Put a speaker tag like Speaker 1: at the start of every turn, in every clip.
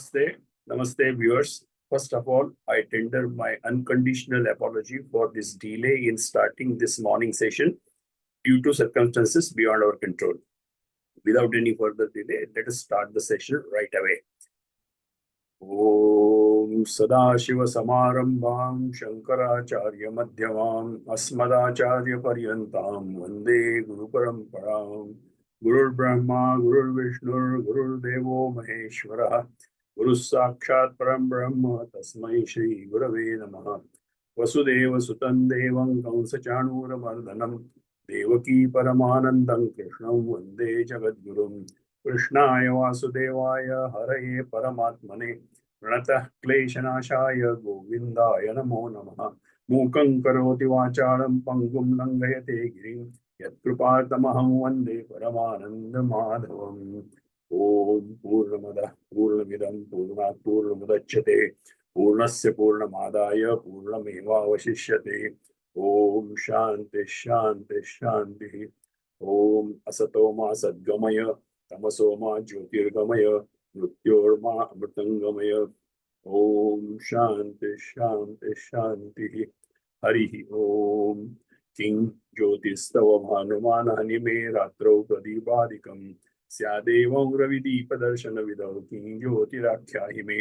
Speaker 1: Namaste, Namaste viewers. First of all, I tender my unconditional apology for this delay in starting this morning session due to circumstances beyond our control. Without any further delay, let us start the session right away. Om Sadashiva Samarambham Shankaracharya Madhyamam Asmadacharya Paryantam Vande Guru Paramparam Gurur Brahma Gurur Vishnu Gurur Devo Maheshwara Guru Sakshat Param Brahma Tasmai Shri Gurave Namaha Vasudeva Sutan Devam Kamsa Chanura Mardhanam Devaki Paramanandam Krishnam Vande Jagadgurum Krishnaya Vasudevaya Haraye Paramatmane Pranatah Kleshanashaya Govindaya Namo Namaha Mukhaṁ Karoti Vacharam Pangum Langayate Girim Yat Krupatamaham Vande Paramananda Madhavam Om Purnamada Purnamidam Purnat Purnamudachyate Purnasya Purnamadaya Purnameva Vashishyate Om Shanti Shanti Shanti Om Asatoma Sadgamaya Tamasoma Jyotirgamaya Mrityorma Amritangamaya Om Shanti Shanti Shanti Harihi Om King Jyotistava Bhanumana Hanime Ratro Pradipadikam Syadevam Ravideepa Darshana Vidau King Jyotirakhyahime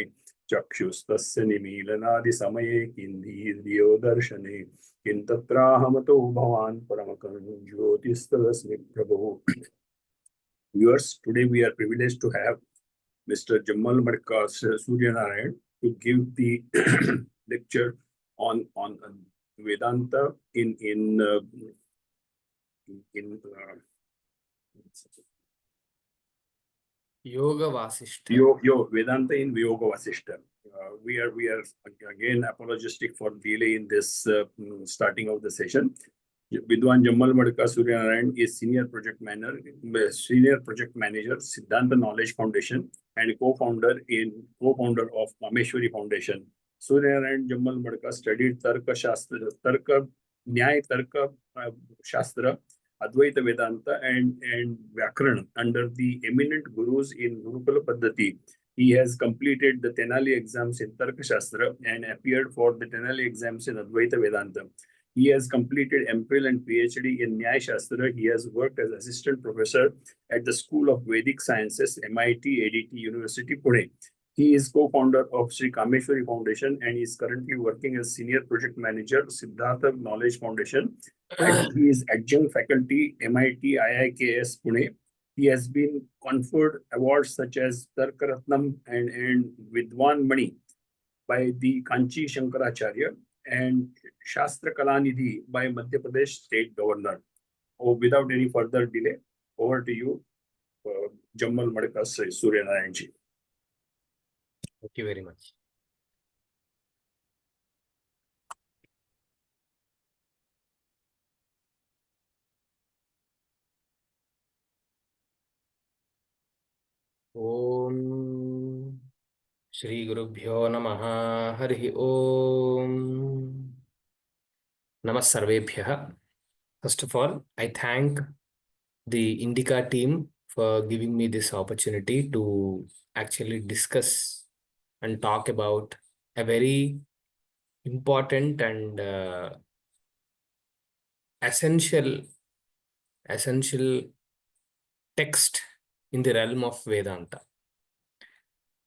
Speaker 1: Chakshustasya Nimilanadi Samaye Kindhi Diyo Darshane Kintatrahamato Bhavan Paramakam Jyotistalasmi Prabhu. Viewers, today we are privileged to have Mr. Jammalamadaka Suryanarayana to give the lecture on Vedanta in
Speaker 2: Yogavasishtha.
Speaker 1: Vedanta in Yogavasishtha. We are again apologetic for delay in this starting of the session. Vidwan Jammalamadaka Suryanarayana is Senior Project Manager, Siddhanta Knowledge Foundation, and co-founder of Mameshwari Foundation. Suryanarayana Jammalamadaka studied Tarka Nyaya Tarka Shastra, Advaita Vedanta, and Vyakarana under the eminent gurus in Gurukula Paddhati. He has completed the Tenali exams in Tarka Shastra and appeared for the Tenali exams in Advaita Vedanta. He has completed MPhil and PhD in Nyaya Shastra. He has worked as assistant professor at the School of Vedic Sciences, MIT, ADT University, Pune. He is co-founder of Sri Kameshwari Foundation and is currently working as senior project manager, Siddhartha Knowledge Foundation. And he is adjunct faculty, MIT, IIKS, Pune. He has been conferred awards such as Tarkaratnam and Vidwan Mani by the Kanchi Shankaracharya and Shastra Kalanidhi by Madhya Pradesh State Governor. Without any further delay, over to you, Jammalamadaka Suryanarayana ji.
Speaker 2: Thank you very much. Om Shri Gurubhyo Namaha Harihi Om Namas Sarvebhyaha. First of all, I thank the Indica team for giving me this opportunity to actually discuss and talk about a very important and essential text in the realm of Vedanta.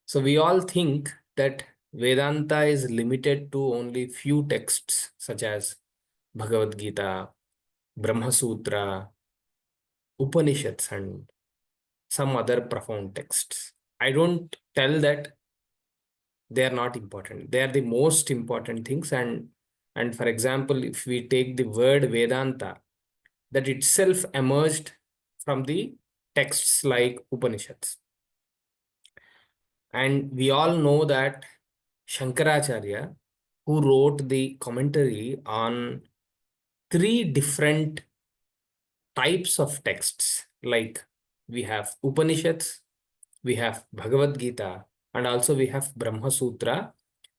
Speaker 2: So we all think that Vedanta is limited to only few texts such as Bhagavad-gita, Brahma-sutra, Upanishads, and some other profound texts. I don't tell that they are not important. They are the most important things. And for example, if we take the word Vedanta, that itself emerged from the texts like Upanishads. And we all know that Shankaracharya, who wrote the commentary on 3 different types of texts, like we have Upanishads, we have Bhagavad-gita, and also we have Brahma-sutra,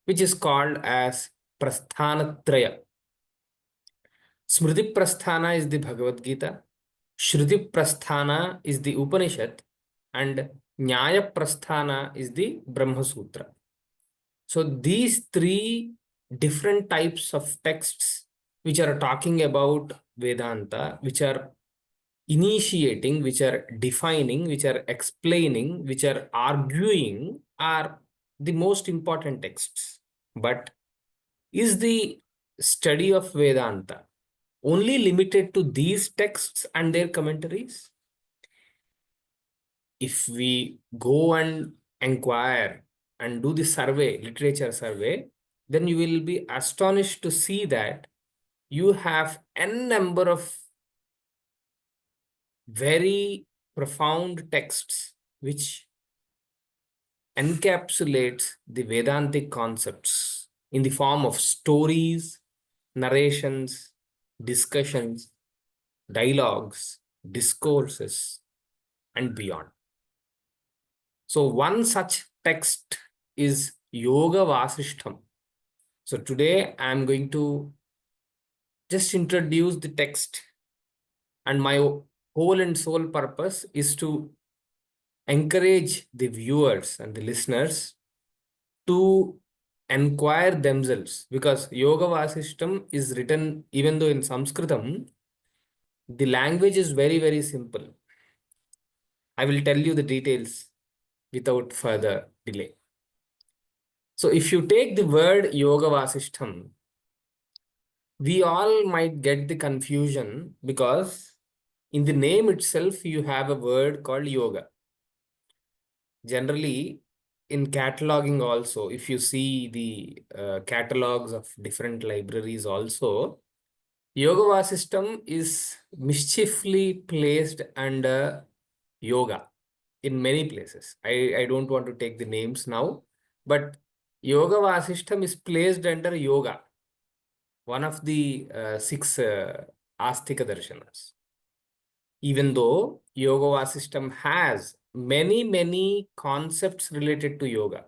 Speaker 2: which is called as Prasthanatraya. Smriti Prasthana is the Bhagavad-gita, Shruti Prasthana is the Upanishad, and Nyaya Prasthana is the Brahma-sutra. So these three different types of texts which are talking about Vedanta, which are initiating, which are defining, which are explaining, which are arguing, are the most important texts. But is the study of Vedanta only limited to these texts and their commentaries? If we go and inquire and do the survey, literature survey, then you will be astonished to see that you have n number of very profound texts which encapsulates the Vedantic concepts in the form of stories, narrations, discussions, dialogues, discourses, and beyond. So one such text is Yogavasistham. So today I am going to just introduce the text, and my whole and sole purpose is to encourage the viewers and the listeners to inquire themselves, because Yogavasistham is written, even though in Sanskritam, the language is very, very simple. I will tell you the details without further delay. So if you take the word Yogavasistham, we all might get the confusion because in the name itself, you have a word called yoga. Generally, in cataloging also, if you see the catalogs of different libraries also, Yogavasistham is mischiefully placed under yoga in many places. I don't want to take the names now, but Yogavasistham is placed under yoga, one of the six Astika Darshanas. Even though Yogavasistham has many, many concepts related to yoga,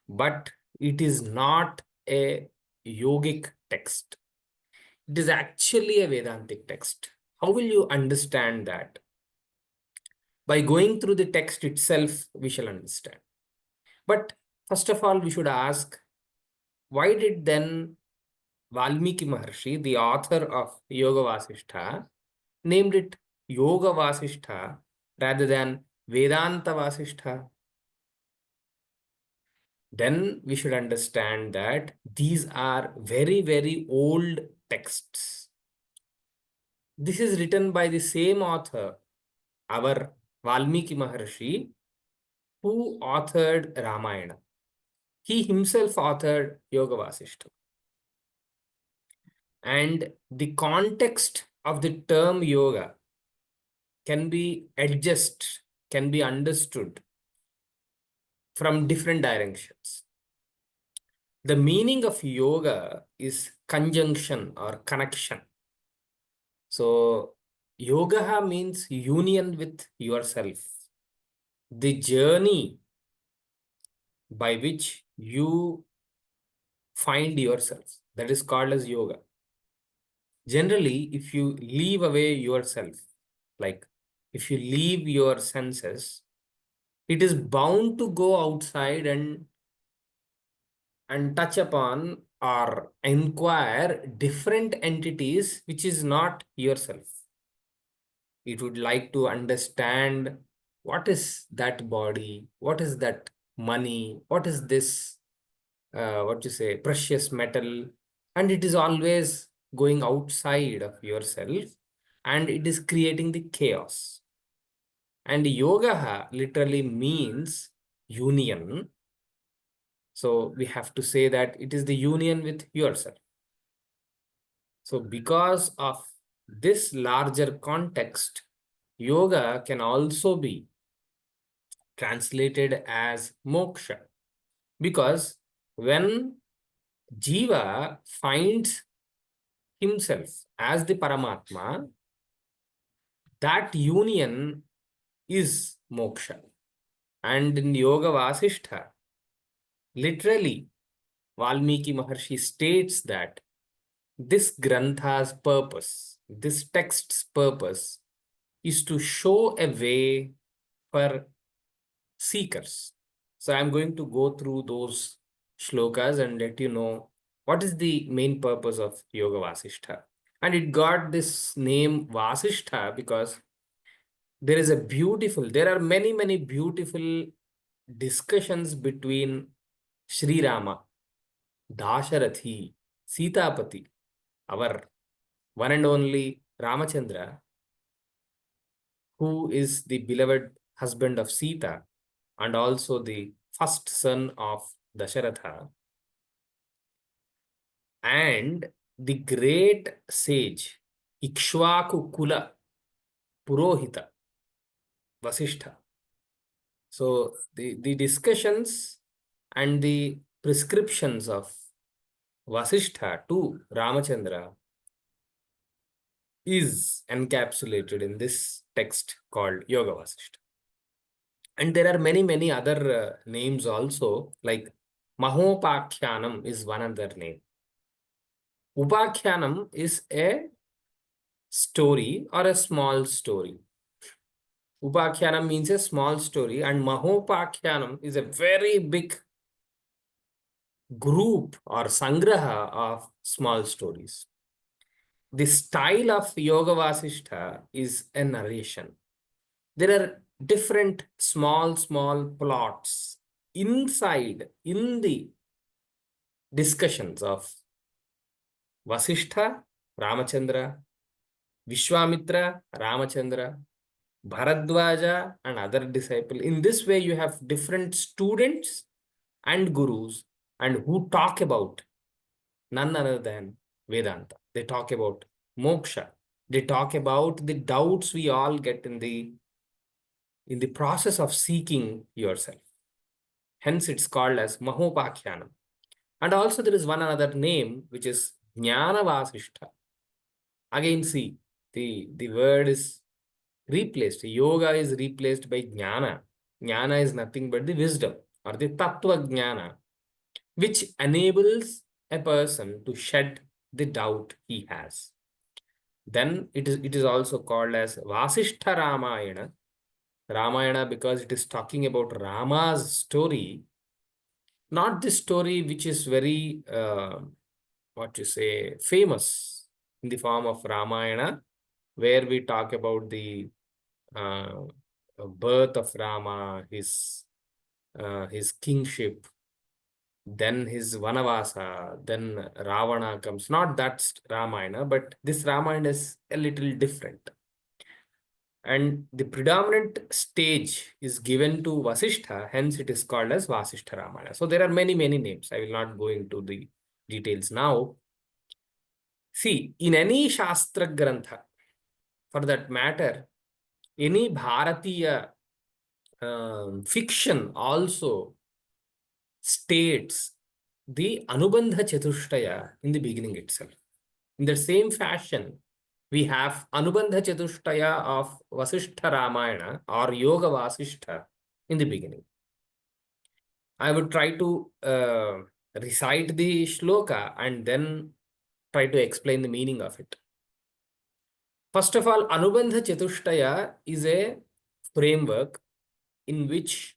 Speaker 2: but it is not a yogic text. It is actually a Vedantic text. How will you understand that? By going through the text itself, we shall understand. But first of all, we should ask, why did then Valmiki Maharshi, the author of Yogavasishtha, named it Yogavasishtha rather than Vedanta Vasishtha? Then we should understand that these are very, very old texts. This is written by the same author, our Valmiki Maharshi, who authored Ramayana. He himself authored Yogavasishtha. And the context of the term yoga can be adjusted, can be understood from different directions. The meaning of yoga is conjunction or connection. So, yoga means union with yourself. The journey by which you find yourself, that is called as yoga. Generally, if you leave away yourself, like if you leave your senses, it is bound to go outside and touch upon or inquire different entities which is not yourself. It would like to understand what is that body, what is that money, what is this, what you say, precious metal, and it is always going outside of yourself and it is creating the chaos. And yoga literally means union. So we have to say that it is the union with yourself. So because of this larger context, yoga can also be translated as moksha. Because when Jiva finds himself as the Paramatma, that union is moksha. And in Yoga Vasishtha, literally, Valmiki Maharshi states that this Grantha's purpose, this text's purpose, is to show a way for seekers. So I'm going to go through those shlokas and let you know what is the main purpose of Yogavasishtha. And it got this name Vasishtha because there are many, many beautiful discussions between Sri Rama, Dasharathi, Sitapati, our one and only Ramachandra, who is the beloved husband of Sita and also the first son of Dasharatha, and the great sage Ikshvaku Kula Purohita Vasishtha. So the discussions and the prescriptions of Vasishtha to Ramachandra is encapsulated in this text called Yogavasishtha. And there are many, many other names also, like Mahopakhyanam is one other name. Upakhyanam is a story or a small story. Upakhyanam means a small story, and Mahopakhyanam is a very big group or sangraha of small stories. The style of Yogavasishtha is a narration. There are different small plots inside in the discussions of Vasishtha, Ramachandra, Vishwamitra, Ramachandra, Bharadwaja, and other disciples. In this way, you have different students and gurus, and who talk about none other than Vedanta. They talk about Moksha. They talk about the doubts we all get in the process of seeking yourself. Hence, it's called as Mahopakhyanam. And also there is one another name, which is Jnanavasishtha. Again, see, the word is replaced. Yoga is replaced by Jnana. Jnana is nothing but the wisdom or the Tattva Jnana, which enables a person to shed the doubt he has. Then it is also called as Vasishtha Ramayana. Ramayana because it is talking about Rama's story, not the story which is very, famous in the form of Ramayana, where we talk about the birth of Rama, his kingship, then his Vanavasa, then Ravana comes. Not that Ramayana, but this Ramayana is a little different. And the predominant stage is given to Vasishtha, hence it is called as Vasishtha Ramayana. So there are many, many names. I will not go into the details now. See, in any Shastra Grantha, for that matter, any Bharatiya fiction also states the Anubandha Chatushtaya in the beginning itself. In the same fashion, we have Anubandha Chatushtaya of Vasishtha Ramayana or Yoga Vasishtha in the beginning. I would try to recite the shloka and then try to explain the meaning of it. First of all, Anubandha Chatushtaya is a framework in which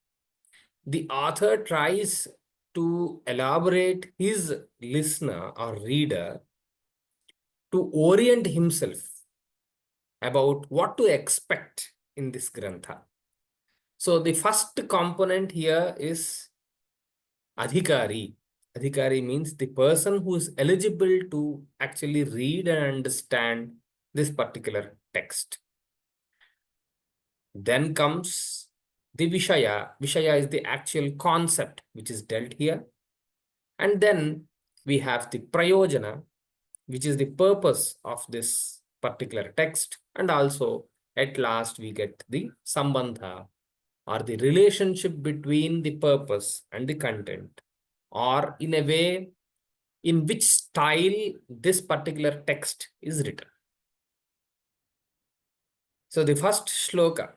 Speaker 2: the author tries to elaborate his listener or reader to orient himself about what to expect in this grantha. So the first component here is adhikari. Adhikari means the person who is eligible to actually read and understand this particular text. Then comes the Vishaya. Vishaya is the actual concept which is dealt here. And then we have the Prayojana, which is the purpose of this particular text. And also, at last, we get the Sambandha, or the relationship between the purpose and the content, or in a way, in which style this particular text is written. So the first shloka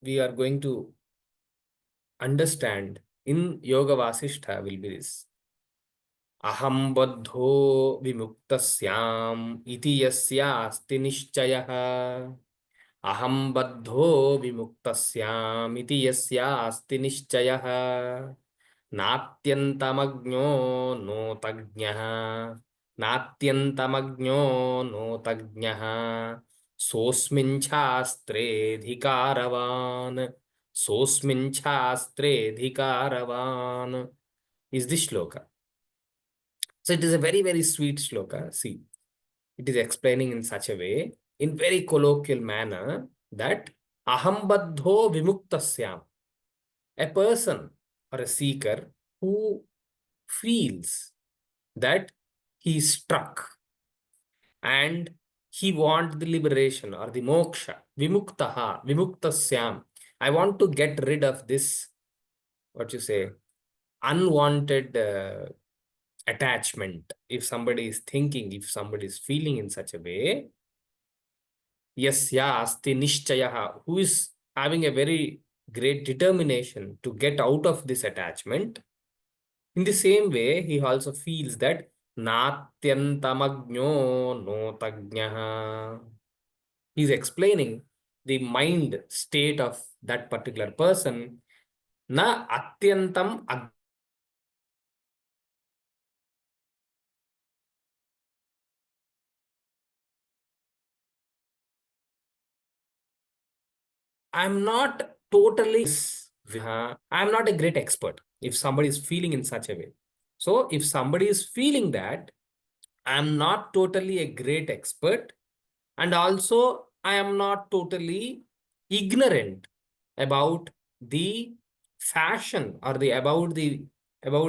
Speaker 2: we are going to understand in Yoga Vasishtha will be this. Aham baddho vimuktasyam iti yasyasti nishchayah aham baddho vimuktasyamiti yasyasti nischayah natyantamagno no tajñah natyantamagno no tajñah sosmin shastre dhikaravan sosmin shastre dhikaravan is the shloka. So it is a very, very sweet shloka. See, it is explaining in such a way, in very colloquial manner, that aham baddho vimuktasyam, a person or a seeker who feels that he is struck and he wants the liberation or the moksha, vimuktaha, vimuktasyam. I want to get rid of this, what you say, unwanted attachment. If somebody is thinking, if somebody is feeling in such a way, yasya asti nishchayaha, who is having a very great determination to get out of this attachment, in the same way, he also feels that natyantamagno no tajñah. He's explaining the mind state of that particular person. Na atyantam I'm not totally, I'm not a great expert if somebody is feeling in such a way. So if somebody is feeling that, I'm not totally a great expert, and also I am not totally ignorant about the fashion or the about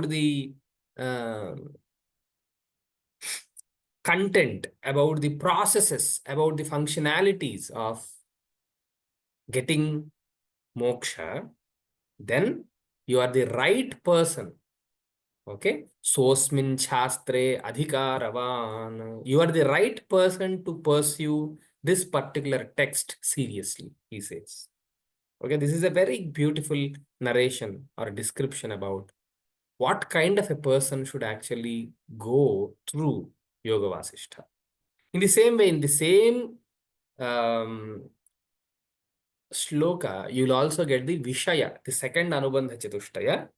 Speaker 2: the uh, content, about the processes, about the functionalities of getting moksha, then you are the right person. Okay. Sosmin shastre adhikaravan. You are the right person to pursue this particular text seriously, he says. Okay. This is a very beautiful narration or description about what kind of a person should actually go through Yogavasishtha. In the same way, in the same shloka, you'll also get the Vishaya, the second Anubandha Chatushtaya,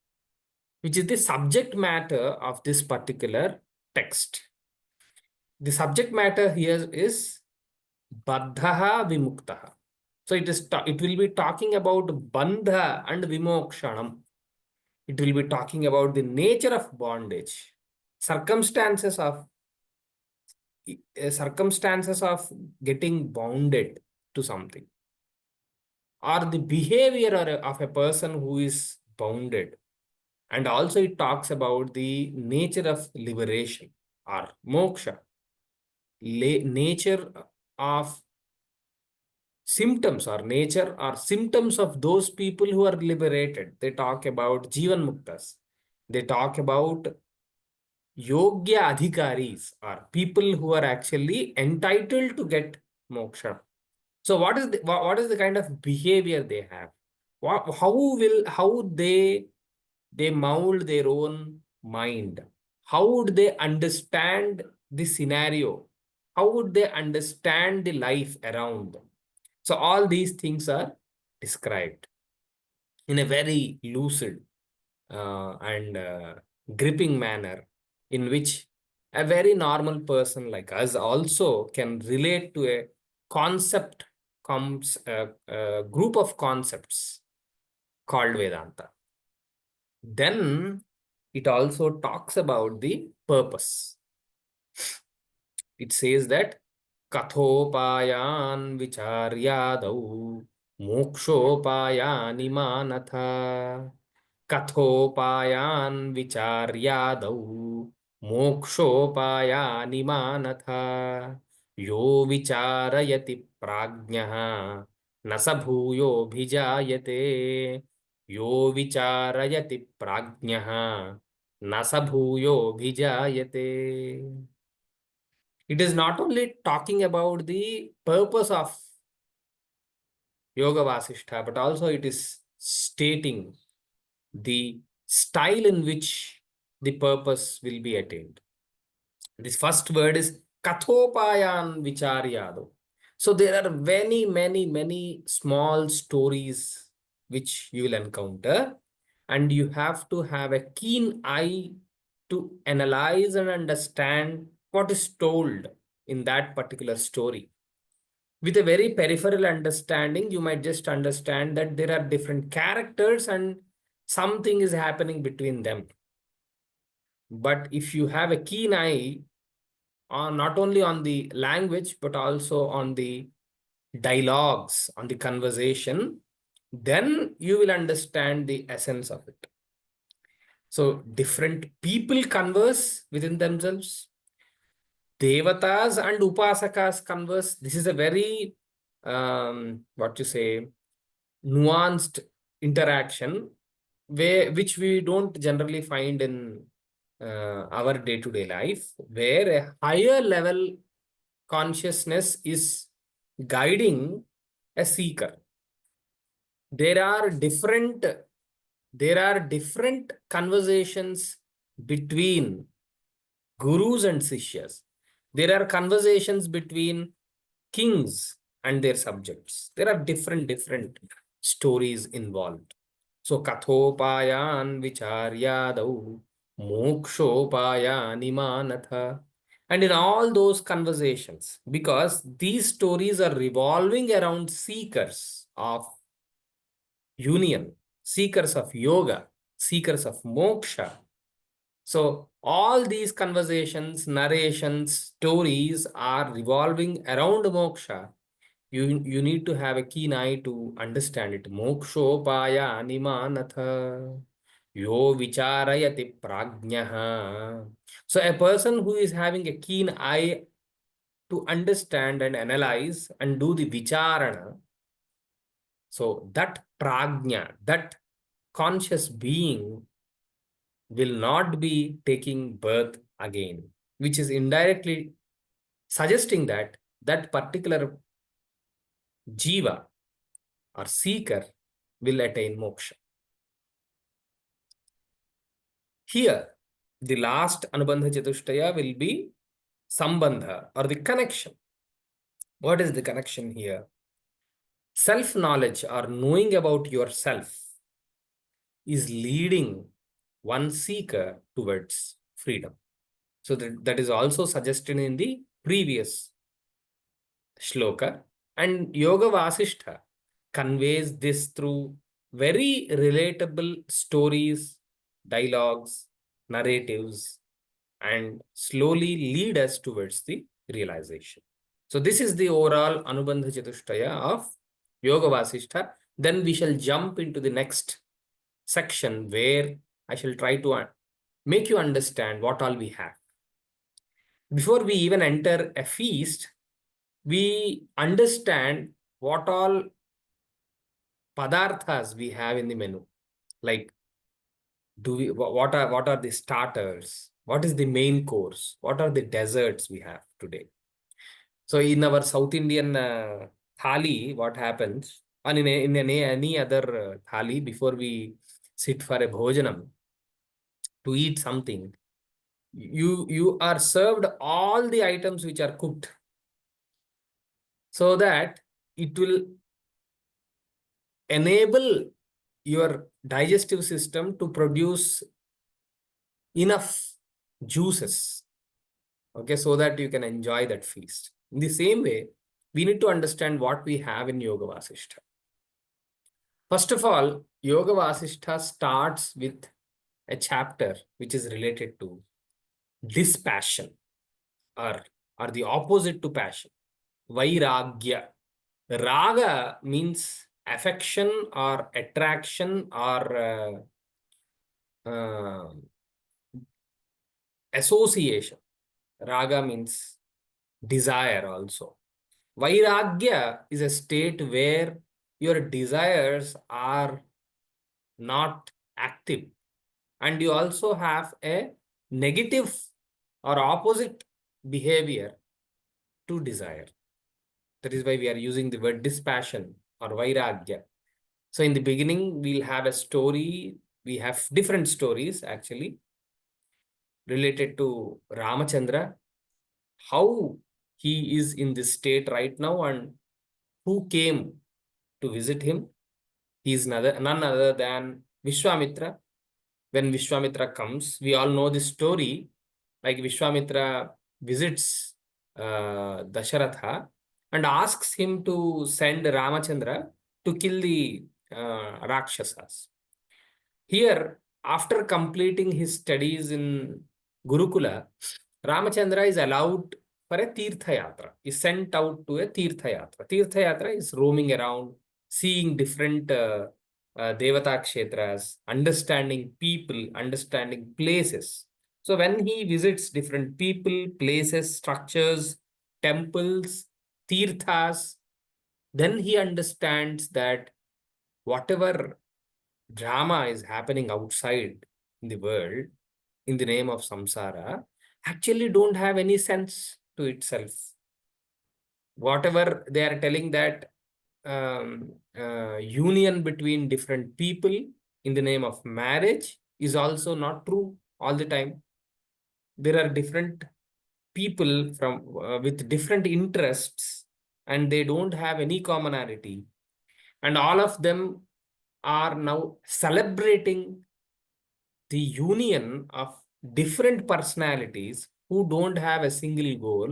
Speaker 2: which is the subject matter of this particular text. The subject matter here is Baddhaha Vimuktaha. So it will be talking about Bandha and Vimokshanam. It will be talking about the nature of bondage, circumstances of getting bounded to something, or the behavior of a person who is bounded. And also it talks about the nature of liberation or moksha, nature of symptoms or nature or symptoms of those people who are liberated. They talk about Jivan Muktas. They talk about Yogya Adhikaris or people who are actually entitled to get moksha. So what is the kind of behavior they have? How they mold their own mind? How would they understand the scenario? How would they understand the life around them? So all these things are described in a very lucid and gripping manner, in which a very normal person like us also can relate to a concept, group of concepts called Vedanta. Then it also talks about the purpose. It says that kathopayan vicharyadau mokshopayani manatha. Kathopayan vicharyadau mokshopayani manatha. Yo vicharayati prajnaha nasabhuyo bhijayate. Yo vicharayati prajnaha nasabhuyo bhijayate. It is not only talking about the purpose of Yogavasishtha, but also it is stating the style in which the purpose will be attained. This first word is Kathopayan Vicharyado. So there are many small stories which you will encounter, and you have to have a keen eye to analyze and understand what is told in that particular story. With a very peripheral understanding, you might just understand that there are different characters and something is happening between them. But if you have a keen eye on not only on the language, but also on the dialogues, on the conversation, then you will understand the essence of it. So different people converse within themselves. Devatas and Upasakas converse. This is a very, what you say, nuanced interaction which we don't generally find in our day-to-day life, where a higher level consciousness is guiding a seeker. There are different conversations between gurus and sishyas. There are conversations between kings and their subjects. There are different stories involved. So kathopayan vicharyadau mokshopayani manatha. And in all those conversations, because these stories are revolving around seekers of union, seekers of yoga, seekers of moksha. So all these conversations, narrations, stories are revolving around moksha. You need to have a keen eye to understand it. Mokshopaya animanatha yo vicharayati prajnaha. So a person who is having a keen eye to understand and analyze and do the vicharana, so that prajna, that conscious being will not be taking birth again, which is indirectly suggesting that that particular jiva or seeker will attain moksha. Here, the last Anubandha Chatushtaya will be Sambandha or the connection. What is the connection here? Self-knowledge or knowing about yourself is leading one seeker towards freedom. So that is also suggested in the previous shloka. And Yogavasishtha conveys this through very relatable stories, dialogues, narratives, and slowly lead us towards the realization. So this is the overall Anubandha Chatushtaya of Yogavasishtha. Then we shall jump into the next section where I shall try to make you understand what all we have. Before we even enter a feast, we understand what all padarthas we have in the menu. Like, what are the starters? What is the main course? What are the desserts we have today? So in our South Indian thali, what happens? And in any other thali, before we sit for a bhojanam to eat something, you are served all the items which are cooked, so that it will enable your digestive system to produce enough juices, okay, so that you can enjoy that feast. In the same way, we need to understand what we have in Yoga Vasishtha. First of all, Yoga Vasishtha starts with a chapter which is related to dispassion, or the opposite to passion, Vairagya. Raga means affection or attraction or association. Raga means desire also. Vairagya is a state where your desires are not active, and you also have a negative or opposite behavior to desire. That is why we are using the word dispassion or vairagya. So in the beginning, we'll have a story. We have different stories actually related to Ramachandra, how he is in this state right now and who came to visit him. He is none other than Vishwamitra. When Vishwamitra comes, we all know this story, like Vishwamitra visits Dasharatha and asks him to send Ramachandra to kill the Rakshasas. Here, after completing his studies in Gurukula, Ramachandra is allowed for a Tirtha Yatra, is sent out to a Tirtha Yatra. Tirtha Yatra is roaming around, seeing different Devata Kshetras, understanding people, understanding places. So when he visits different people, places, structures, temples, Tirthas, then he understands that whatever drama is happening outside in the world in the name of samsara actually don't have any sense to itself. Whatever they are telling that union between different people in the name of marriage is also not true all the time. There are different people from with different interests and they don't have any commonality, and all of them are now celebrating the union of different personalities who don't have a single goal,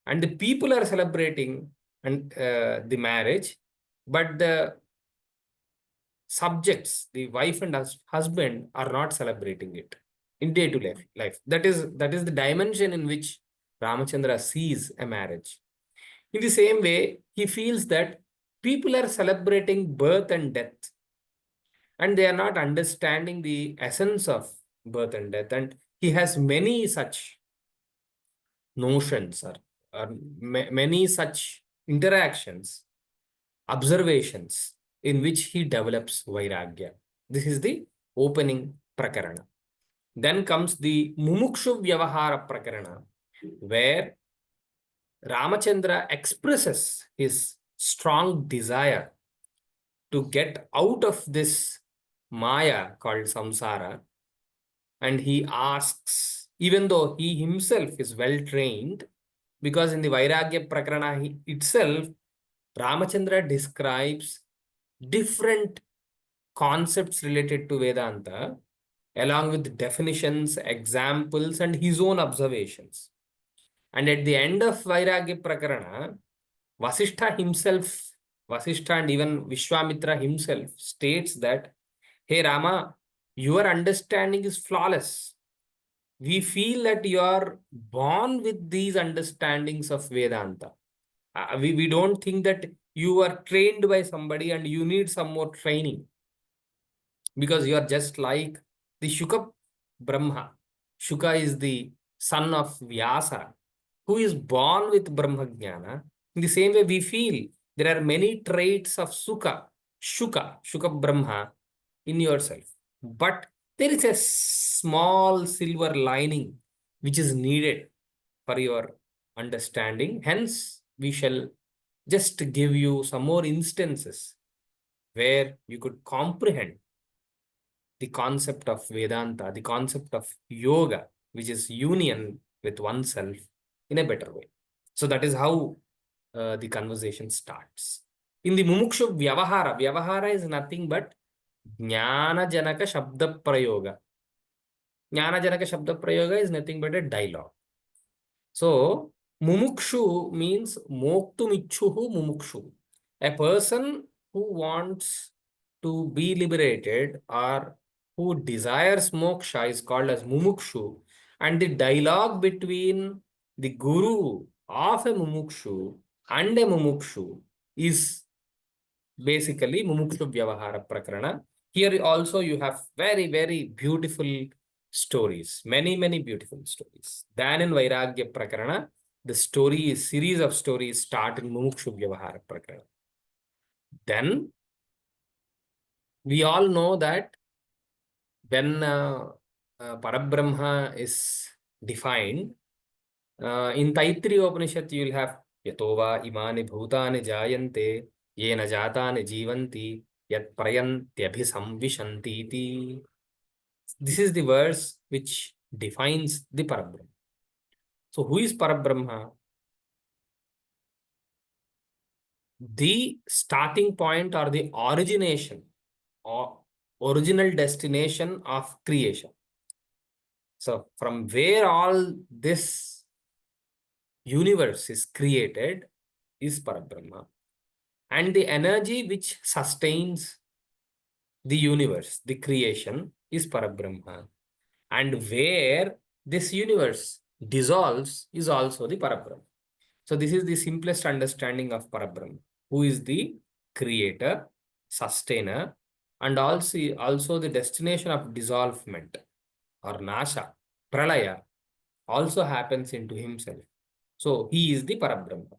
Speaker 2: and the people are celebrating and the marriage, but the subjects, the wife and husband, are not celebrating it in day-to-day life. That is the dimension in which Ramachandra sees a marriage. In the same way, he feels that people are celebrating birth and death, and they are not understanding the essence of birth and death. And he has many such notions or many such interactions, observations in which he develops Vairagya. This is the opening Prakarana. Then comes the Mumukshu Vyavahara Prakarana, where Ramachandra expresses his strong desire to get out of this Maya called samsara, and he asks, even though he himself is well trained, because in the Vairagya Prakarana itself, Ramachandra describes different concepts related to Vedanta, along with definitions, examples, and his own observations. And at the end of Vairagya Prakarana, Vasishtha himself, Vasishtha and even Vishwamitra himself states that, hey Rama, your understanding is flawless. We feel that you are born with these understandings of Vedanta. We don't think that you are trained by somebody and you need some more training, because you are just like the Shuka Brahma. Shuka is the son of Vyasa, who is born with Brahma Jnana. In the same way, we feel there are many traits of Shuka Brahma in yourself. But there is a small silver lining which is needed for your understanding. Hence, we shall just give you some more instances where you could comprehend the concept of Vedanta, the concept of yoga, which is union with oneself in a better way. So that is how the conversation starts. In the Mumukshu Vyavahara is nothing but Jnana Janaka Shabda Prayoga. Jnana Janaka Shabda Prayoga is nothing but a dialogue. So, Mumukshu means Moktumichuhu Mumukshu. A person who wants to be liberated or who desires moksha is called as Mumukshu. And the dialogue between the guru of a Mumukshu and a Mumukshu is basically Mumukshu Vyavahara Prakarana. Here also you have very, very beautiful stories, many beautiful stories. Then in Vairagya Prakarana, the series of stories start in Mumukshu Vyavahara Prakarana. Then we all know that when Parabrahma is defined, in Taittiriya Upanishad you will have Yatova imani bhutani jayante yena jatani jivanti yat prayantyabhisamvishanti iti. This is the verse which defines the Parabrahma. So who is Parabrahma? the starting point or the origination or original destination of creation. So from where all this universe is created is Parabrahma. And the energy which sustains the universe, the creation, is Parabrahma. And where this universe dissolves is also the Parabrahma. So this is the simplest understanding of Parabrahma, who is the creator, sustainer, and also the destination of dissolvement or nasha, pralaya, also happens into himself. So he is the Parabrahma.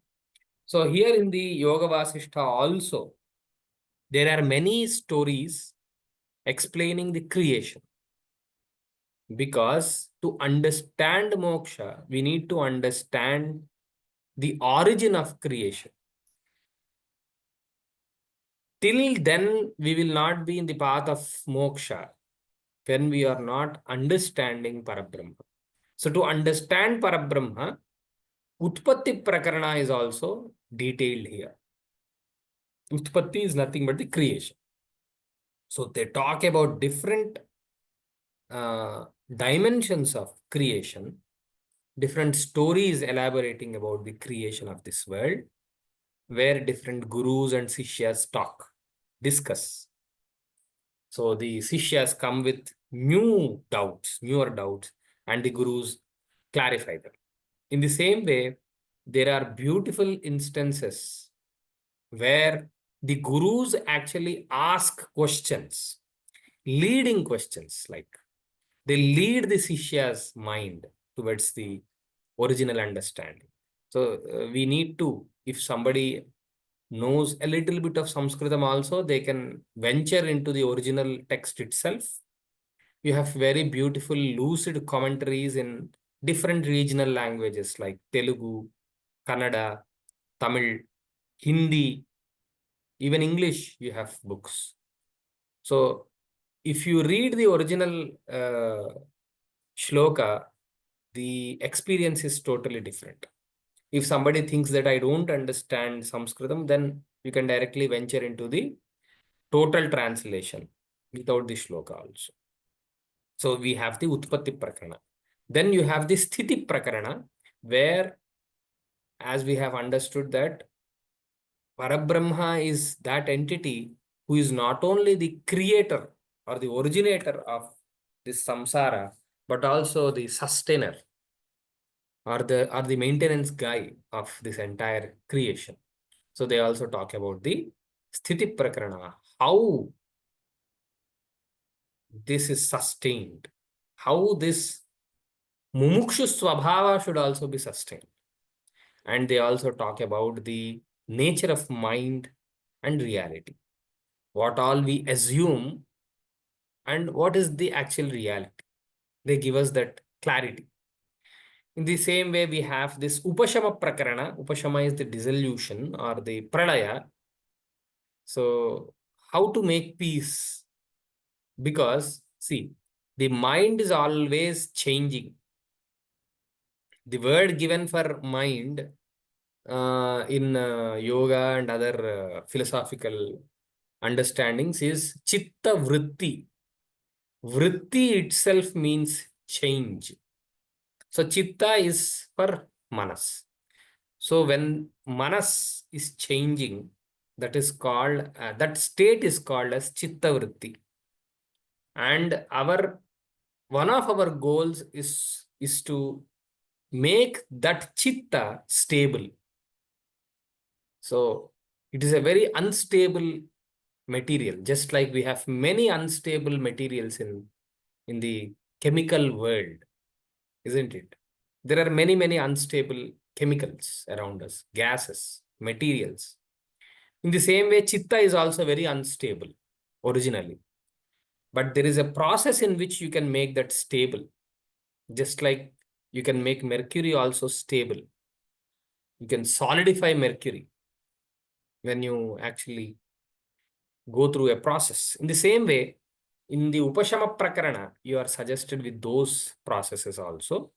Speaker 2: So here in the Yogavasishtha also, there are many stories explaining the creation. Because to understand moksha, we need to understand the origin of creation. Till then, we will not be in the path of moksha when we are not understanding Parabrahma. So to understand Parabrahma, Utpatti Prakarana is also detailed here. Utpatti is nothing but the creation. So they talk about different dimensions of creation, different stories elaborating about the creation of this world, where different gurus and sishyas discuss. So the sishyas come with newer doubts, and the gurus clarify them. In the same way, there are beautiful instances where the gurus actually ask questions, leading questions, like they lead the Sishya's mind towards the original understanding. So we need to, if somebody knows a little bit of Sanskritam also, they can venture into the original text itself. You have very beautiful lucid commentaries in different regional languages like Telugu, Kannada, Tamil, Hindi, even English, you have books. So if you read the original shloka, the experience is totally different. If somebody thinks that I don't understand Sanskritam, then you can directly venture into the total translation without the shloka also. So we have the Utpatti Prakarana. Then you have the Sthiti Prakarana, where, as we have understood, that Parabrahma is that entity who is not only the creator or the originator of this samsara, but also the sustainer or the maintenance guy of this entire creation. So they also talk about the Sthiti Prakarana, how this is sustained, how this mumukshu swabhava should also be sustained. And they also talk about the nature of mind and reality, what all we assume and what is the actual reality. They give us that clarity. In the same way, we have this Upashama Prakarana. Upashama is the dissolution or the pralaya. So how to make peace? Because see, the mind is always changing. The word given for mind in yoga and other philosophical understandings is chitta vritti. Vritti itself means change. So chitta is for manas. So when manas is changing, that is called, that state is called as chitta vritti. And one of our goals is to make that chitta stable. So it is a very unstable material, just like we have many unstable materials in the chemical world, isn't it? There are many unstable chemicals around us, gases, materials. In the same way, chitta is also very unstable originally. But there is a process in which you can make that stable. Just like you can make mercury also stable. You can solidify mercury when you actually go through a process. In the same way, in the Upashama Prakarana, you are suggested with those processes also.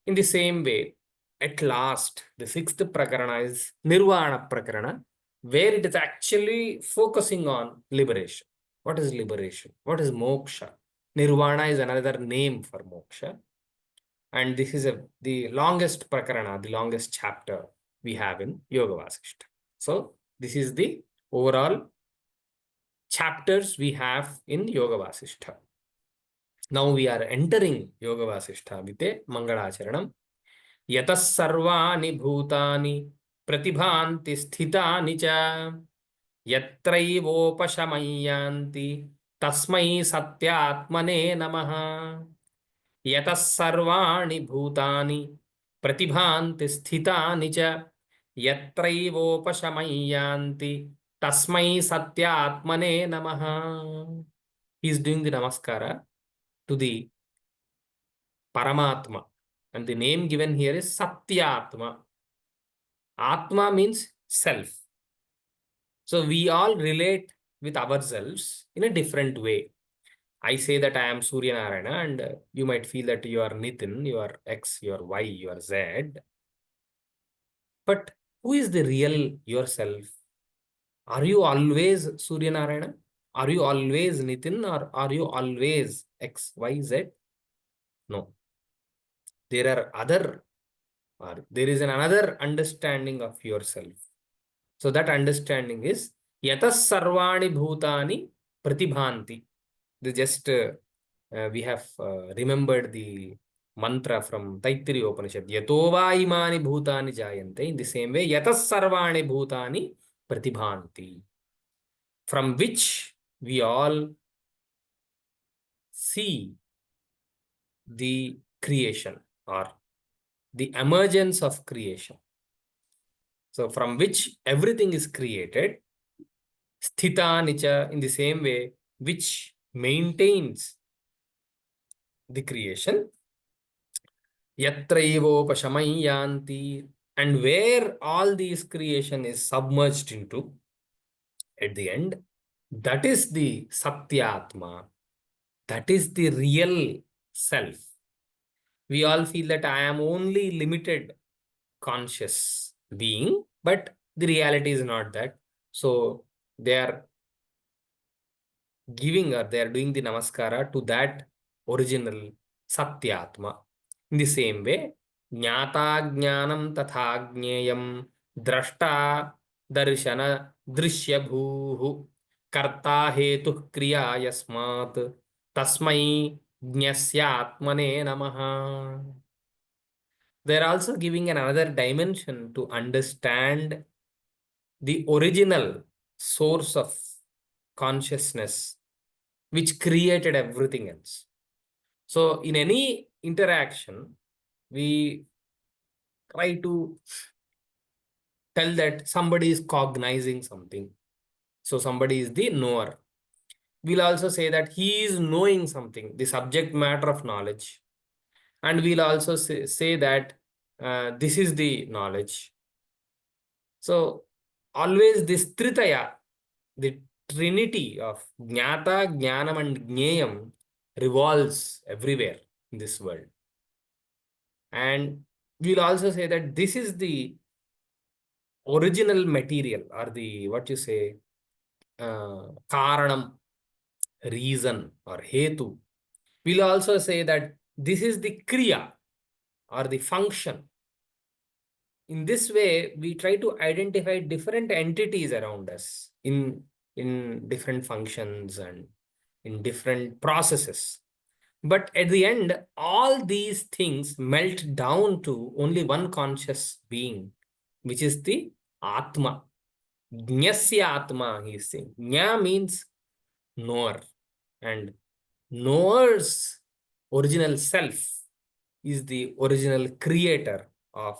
Speaker 2: In the same way, at last, the sixth Prakarana is Nirvana Prakarana, where it is actually focusing on liberation. What is liberation? What is moksha? Nirvana is another name for moksha. And this is the longest prakarana, the longest chapter we have in Yogavasishtha. So this is the overall chapters we have in Yogavasishtha. Now we are entering Yogavasishtha with a Mangalacharanam. Yatas sarvani bhutani pratibhanti sthitani cha yatraivopashamayanti tasmai satyatmane namaha. यतः सर्वाणि भूतानि प्रतिभान्ति स्थितानि च यत्रैवोपशमय्यान्ति तस्मै सत्यात्मने नमः. He is doing the namaskara to the Paramatma, and the name given here is Satyatma. Atma means self. So we all relate with ourselves in a different way. I say that I am Suryanarayana, and you might feel that you are Nitin, you are X, you are Y, you are Z. But who is the real yourself? Are you always Suryanarayana? Are you always Nitin, or are you always X, Y, Z? No. There are other, or there is another understanding of yourself. So that understanding is Yatas Sarvani Bhutani Pratibhanti. We have remembered the mantra from Taittiriya Upanishad. Yatova imani bhutani jayante. In the same way, yatas sarvani bhutani pratibhanti. From which we all see the creation or the emergence of creation. So from which everything is created. Sthita nicha, in the same way, which maintains the creation. Yatraivopashamayanti, and where all these creation is submerged into at the end, that is the Satyatma. That is the real self. We all feel that I am only limited conscious being, but the reality is not that. So they are giving, or they are doing the namaskara to that original Satyatma. In the same way, Jnata Jnanam Tatha Jneyam Drashta Darshana Drishya Bhuhu Karta Hetu Kriya Yasmat Tasmai Jnasyatmane Namaha. They are also giving another dimension to understand the original source of consciousness which created everything else. So in any interaction, we try to tell that somebody is cognizing something. So somebody is the knower. We'll also say that he is knowing something, the subject matter of knowledge. And we'll also say that this is the knowledge. So always this Tritaya, the trinity of Jnata, Jnanam and Jneyam revolves everywhere in this world. And we'll also say that this is the original material, or the, what you say, Karanam, reason or Hetu. We'll also say that this is the Kriya or the function. In this way, we try to identify different entities around us in different functions and in different processes. But at the end, all these things melt down to only one conscious being, which is the Atma. Jnasya Atma, he is saying. Jna means knower. And knower's original self is the original creator of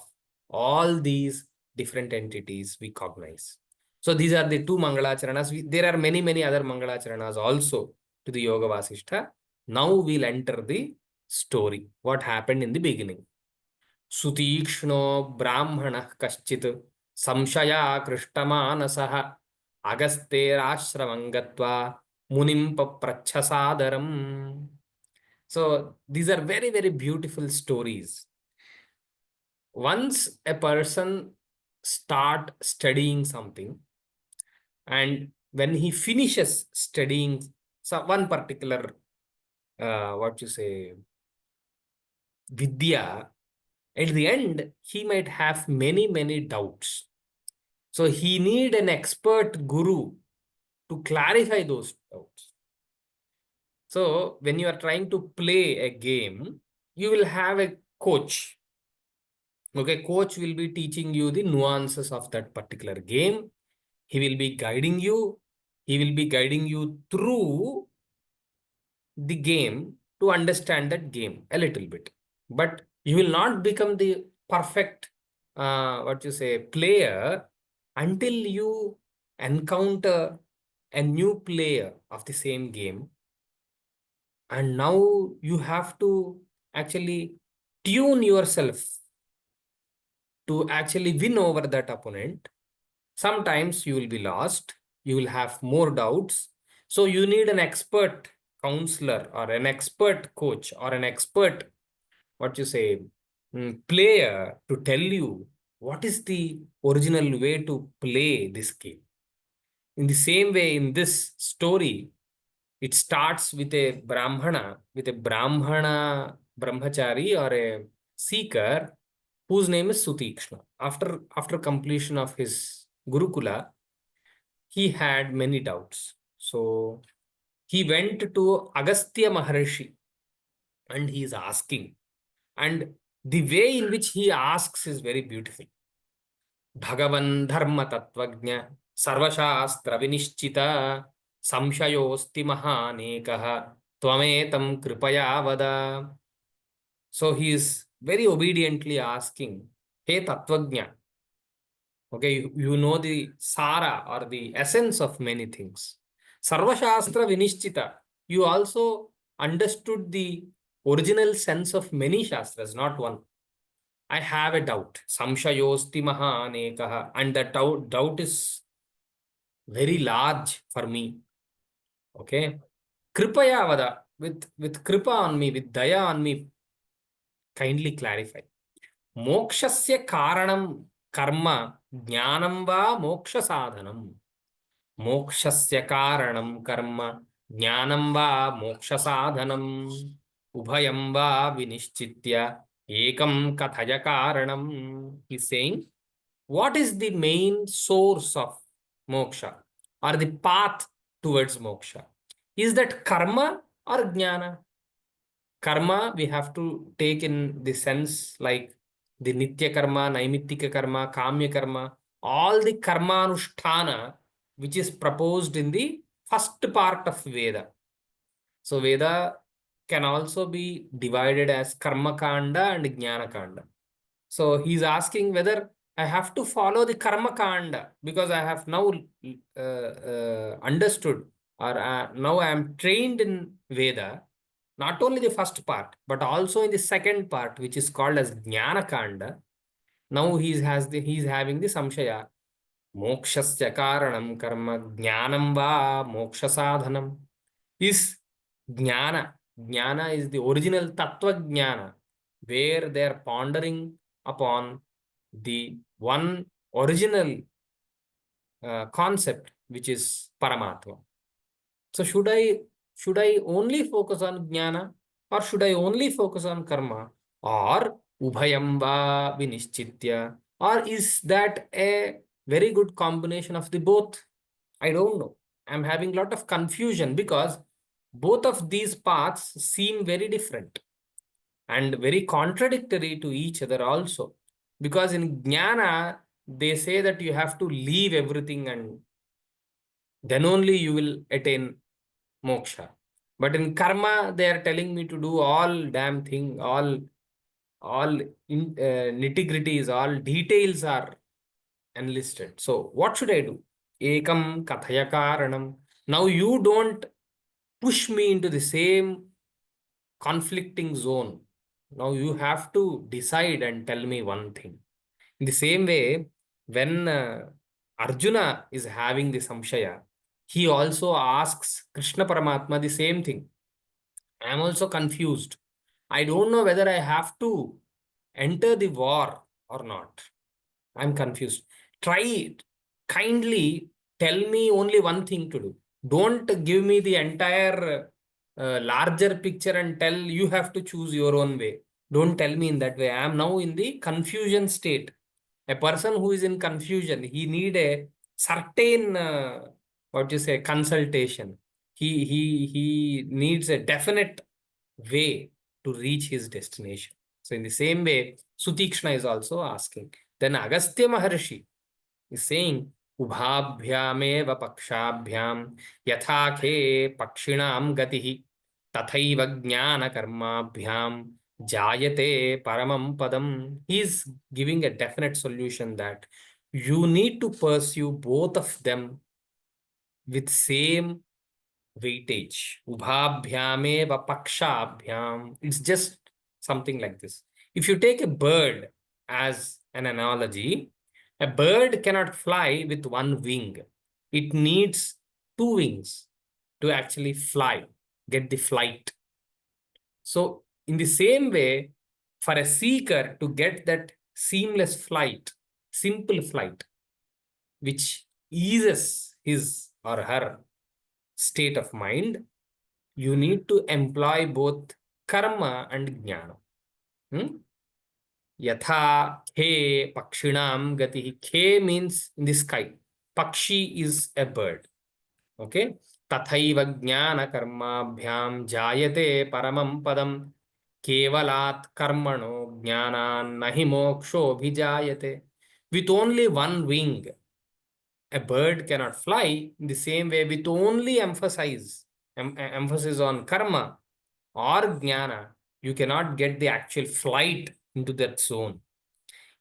Speaker 2: all these different entities we cognize. So these are the two Mangalacharanas. There are many, many other Mangalacharanas also to the Yoga Vasishtha. Now we'll enter the story. What happened in the beginning. Sutikshno Brahmana Kaschit Samshaya Krishtamaanasaha Agastherashramangatva Munim Paprachasadaram. So these are very, very beautiful stories. Once a person start studying something, And when he finishes studying one particular, Vidya, at the end, he might have many doubts. So he need an expert guru to clarify those doubts. So when you are trying to play a game, you will have a coach. Okay, coach will be teaching you the nuances of that particular game. He will be guiding you. He will be guiding you through the game to understand that game a little bit. But you will not become the perfect, player until you encounter a new player of the same game. And now you have to actually tune yourself to actually win over that opponent. Sometimes you will be lost, you will have more doubts. So you need an expert counselor or an expert coach or an expert, player to tell you what is the original way to play this game. In the same way, in this story, it starts with a Brahmana brahmachari or a seeker whose name is Sutikshna. After completion of his Gurukula, he had many doubts. So he went to Agastya Maharshi and he is asking. And the way in which he asks is very beautiful. Bhagavan dharma tattvajna sarvashastra vinishchita samshayosti mahanekaha tvametam kripaya vada. So he is very obediently asking, Hey Tattvajna, okay, you know the Sara or the essence of many things. Sarvashastra Vinishchita, you also understood the original sense of many Shastras, not one. I have a doubt. Samshayosti Mahanekaha, and that doubt is very large for me. Okay. Kripaya Vada, with kripa on me, with daya on me, kindly clarify. Mokshasya karanam karma jnanam va moksha sadhanam. Mokshasya karanam karma jnanam va moksha sadhanam. Ubhayam va vinishchitya ekam kathaya karanam. He's saying, what is the main source of moksha or the path towards moksha? Is that karma or jnana? Karma, we have to take in the sense like the nitya karma, naimittika karma, kamya karma, all the karma anusthana which is proposed in the first part of Veda. So Veda can also be divided as karma kanda and jnana kanda. So he's asking whether I have to follow the karma kanda because I have now understood or now I am trained in Veda. Not only the first part, but also in the second part, which is called as Jnana Kanda. Now he's having the Samshaya. Mokshasya karanam karma jnanam va moksha sadhanam. Is Jnana. Jnana is the original Tattva Jnana, where they are pondering upon the one original concept, which is Paramatma. So should I only focus on jnana or should I only focus on karma or ubhayam va vinishchitya, or is that a very good combination of the both? I don't know. I'm having a lot of confusion because both of these paths seem very different and very contradictory to each other also. Because in jnana, they say that you have to leave everything and then only you will attain moksha. But in karma, they are telling me to do all damn thing, all nitty-gritties, all details are enlisted. So what should I do? Ekam kathaya karanam. Now you don't push me into the same conflicting zone. Now you have to decide and tell me one thing. In the same way, when Arjuna is having the samshaya, he also asks Krishna Paramatma the same thing. I am also confused. I don't know whether I have to enter the war or not. I'm confused. Try it. Kindly tell me only one thing to do. Don't give me the entire larger picture and tell you have to choose your own way. Don't tell me in that way. I am now in the confusion state. A person who is in confusion, he need a certain consultation. He needs a definite way to reach his destination. So in the same way, Sutikshna is also asking. Then Agastya Maharshi is saying, Ubhabhyameva pakshabhyam yathakhe pakshinam gatihi tathaiva jnana karmabhyam jayate paramam padam. He is giving a definite solution that you need to pursue both of them with same weightage. Ubhabhyameva pakshabhyam. It's just something like this. If you take a bird as an analogy, a bird cannot fly with one wing. It needs two wings to actually fly, get the flight. So in the same way, for a seeker to get that seamless flight, simple flight, which eases his or her state of mind, you need to employ both karma and jnana. Yatha khe pakshinam gati. Khe means in the sky. Pakshi is a bird. Okay. Tathaiva jnana karmabhyam jayate paramam padam kevalat karmano jnana nahi moksho bhijayate. With only one wing, a bird cannot fly. In the same way, with only emphasis on karma or jnana, you cannot get the actual flight into that zone.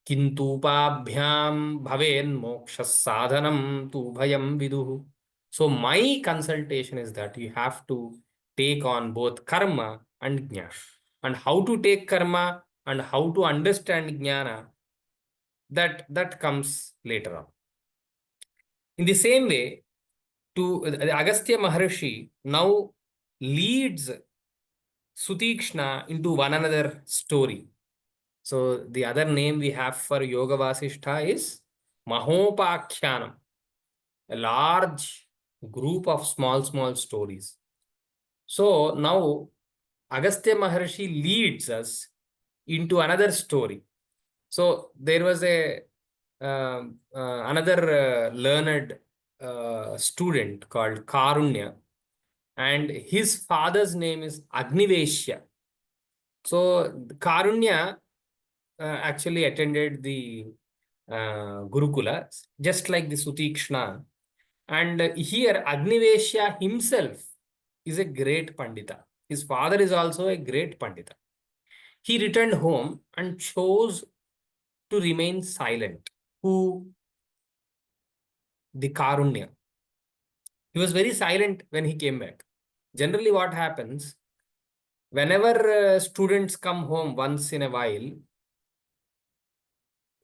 Speaker 2: Kintupabhyam bhaven moksha sadhanam tu bhayam viduhu. So my consultation is that you have to take on both karma and jnana. And how to take karma and how to understand jnana, that comes later on. In the same way, Agastya Maharshi now leads Sutikshna into one another story. So the other name we have for Yogavasishtha is Mahopakyanam, a large group of small stories. So now Agastya Maharshi leads us into another story. So there was another learned student called Karunya, and his father's name is Agniveshya. So Karunya actually attended the Gurukula, just like the Sutikshna. And here Agniveshya himself is a great Pandita. His father is also a great Pandita. He returned home and chose to remain silent. Who? The Karunya. He was very silent when he came back. Generally, what happens, whenever students come home once in a while,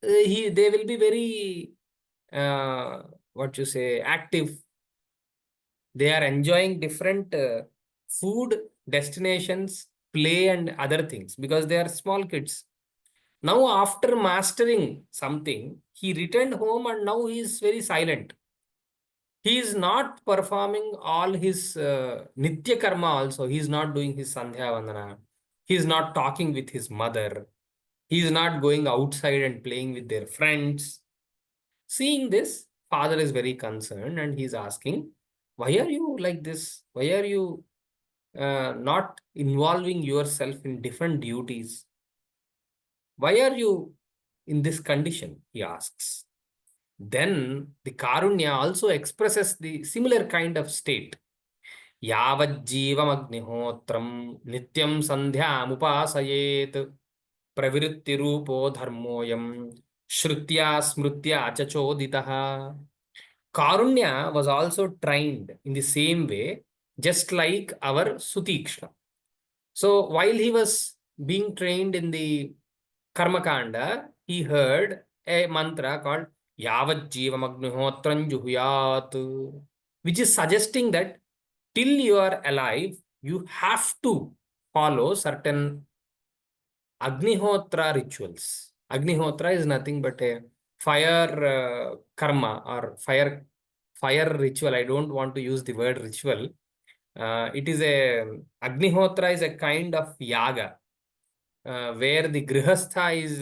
Speaker 2: they will be very, active. They are enjoying different food, destinations, play and other things because they are small kids. Now, after mastering something, he returned home and now he is very silent. He is not performing all his Nitya Karma also. He is not doing his Sandhya Vandana. He is not talking with his mother. He is not going outside and playing with their friends. Seeing this, father is very concerned and he is asking, why are you like this? Why are you not involving yourself in different duties? Why are you in this condition? He asks. Then the Karunya also expresses the similar kind of state. Yavad jivam nityam sandhyam upasayet pravritti rupo dharmoyam shrutya smrutya chachoditaha. Karunya was also trained in the same way, just like our Sutikshna. So while he was being trained in the Karmakanda, he heard a mantra called Yavad Jivamagnihotram Juhuyat, which is suggesting that till you are alive, you have to follow certain Agnihotra rituals. Agnihotra is nothing but a fire karma or fire fire ritual. I don't want to use the word ritual. It is a Agnihotra is a kind of yaga where the grihastha is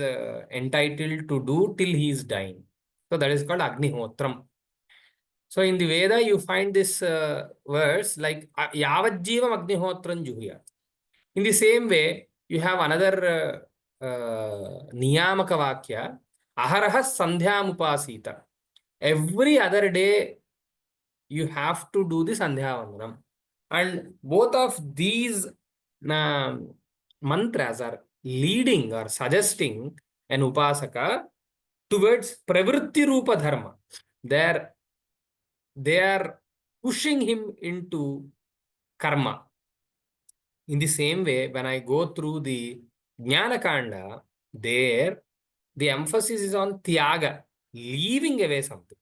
Speaker 2: entitled to do till he is dying. So that is called Agnihotram. So in the Veda, you find this verse like Yavajjivam Agnihotram Juhya. In the same way, you have another Niyamaka Vakya, Aharaha Sandhyam Upasita. Every other day, you have to do the Sandhya Vandanam. And both of these mantras are leading or suggesting an Upasaka towards Pravritti Rupa Dharma. They are pushing him into karma. In the same way, when I go through the Jnana Kanda, there the emphasis is on Tyaga, leaving away something.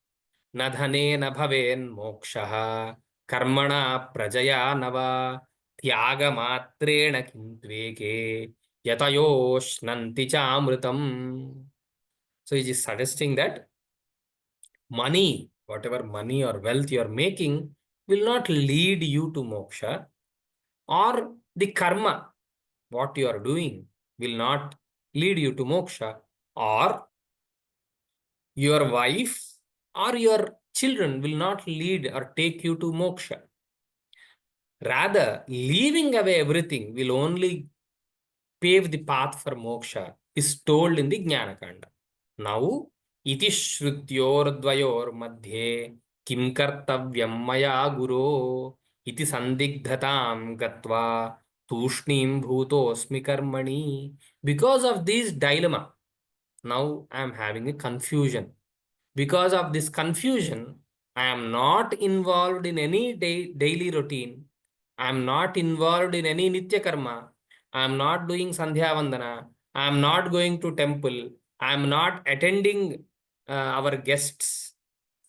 Speaker 2: Nadhane nabhaven mokshaha karmana prajaya nava tyaga matrena kintveke yatayoshnanti cha amritam. So it is suggesting that money, whatever money or wealth you are making, will not lead you to moksha, or the karma, what you are doing, will not lead you to moksha, or your wife or your children will not lead or take you to moksha. Rather, leaving away everything will only pave the path for moksha, is told in the Jnana Kanda. Now, iti shrutyordvayor madhye kim kartavyam maya guro iti sandigdhatam gatva tushnim bhutosmi karmani. Because of this dilemma, now I am having a confusion. Because of this confusion, I am not involved in any daily routine. I am not involved in any nitya karma. I am not doing sandhya vandana. I am not going to temple. I am not attending our guests.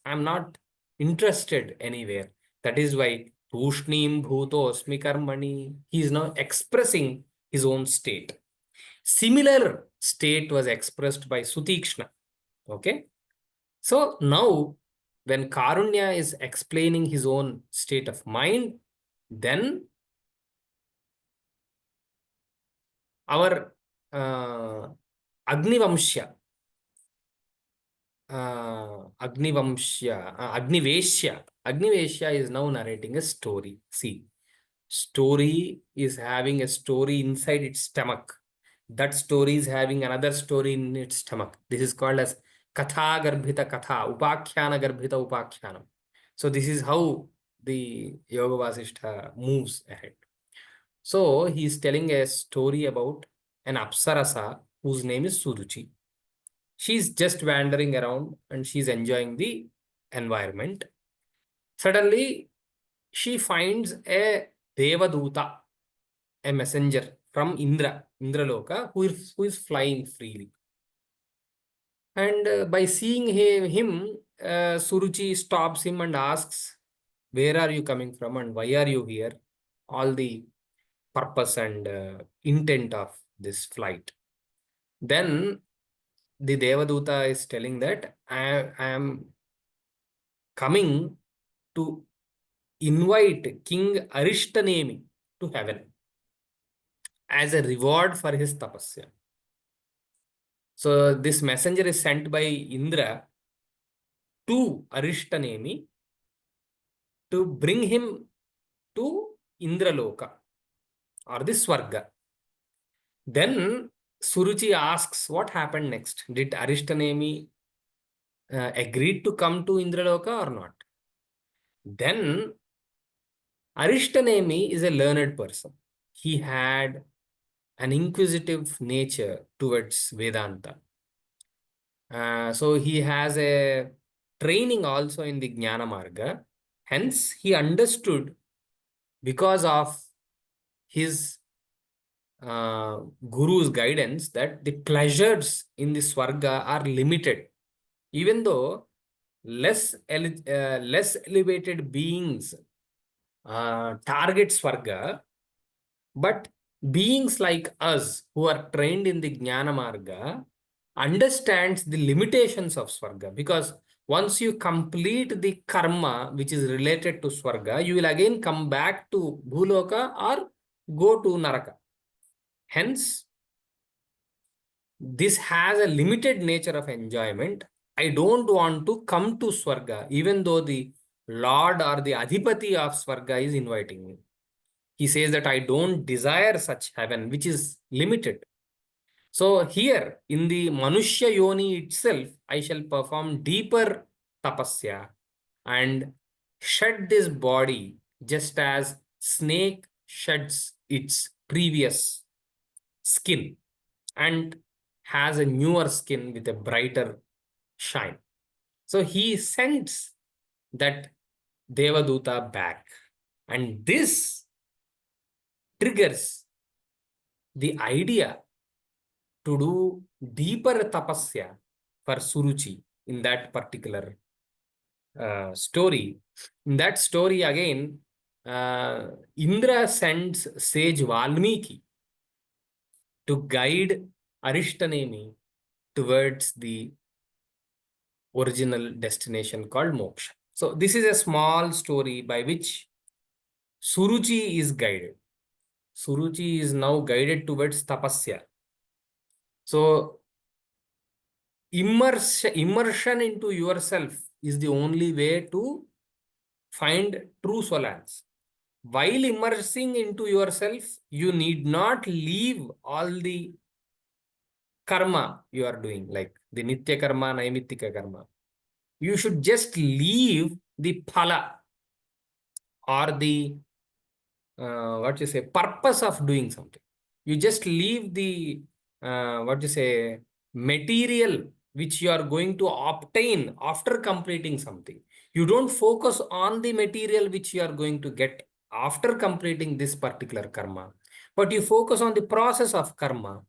Speaker 2: I am not interested anywhere. That is why Tushnim Bhuto Osmi Karmani. He is now expressing his own state. Similar state was expressed by Sutikshna. Okay. So now, when Karunya is explaining his own state of mind, then our Agnivamshya, Agniveshya is now narrating a story. See, story is having a story inside its stomach. That story is having another story in its stomach. This is called as Katha Garbhita Katha, Upakhyana Garbhita Upakhyana. So this is how the Yogavasishtha moves ahead. So he is telling a story about an Apsarasa whose name is Suruchi. She's just wandering around and she's enjoying the environment. Suddenly, she finds a Devaduta, a messenger from Indraloka, who is flying freely. And by seeing him, Suruchi stops him and asks, where are you coming from and why are you here? All the purpose and intent of this flight. Then the Devaduta is telling that I am coming to invite King Arishtanemi to heaven as a reward for his tapasya. So this messenger is sent by Indra to Arishtanemi to bring him to Indraloka or the Swarga. Then Suruchi asks, what happened next? Did Arishtanemi agreed to come to Indraloka or not? Then Arishtanemi is a learned person. He had an inquisitive nature towards Vedanta. So he has a training also in the Jnana Marga. Hence, he understood, because of his guru's guidance, that the pleasures in the Swarga are limited. Even though less elevated beings target Swarga, but beings like us who are trained in the Jnana Marga understands the limitations of Swarga, because once you complete the karma which is related to Swarga, you will again come back to Bhuloka or go to Naraka. Hence, this has a limited nature of enjoyment. I don't want to come to Swarga, even though the Lord or the Adhipati of Swarga is inviting me. He says that I don't desire such heaven, which is limited. So here in the Manushya Yoni itself, I shall perform deeper tapasya and shed this body just as snake sheds its previous skin and has a newer skin with a brighter shine. So he sends that Devaduta back. And this triggers the idea to do deeper tapasya for Suruchi in that particular story. In that story again, Indra sends sage Valmiki to guide Arishtanemi towards the original destination called Moksha. So this is a small story by which Suruchi is guided. Suruchi is now guided towards tapasya. So immersion into yourself is the only way to find true solace. While immersing into yourself, you need not leave all the karma you are doing, like the nitya karma, naimittika karma. You should just leave the phala or the what you say purpose of doing something. You just leave the what you say material which you are going to obtain after completing something. You don't focus on the material which you are going to get after completing this particular karma, but you focus on the process of karma.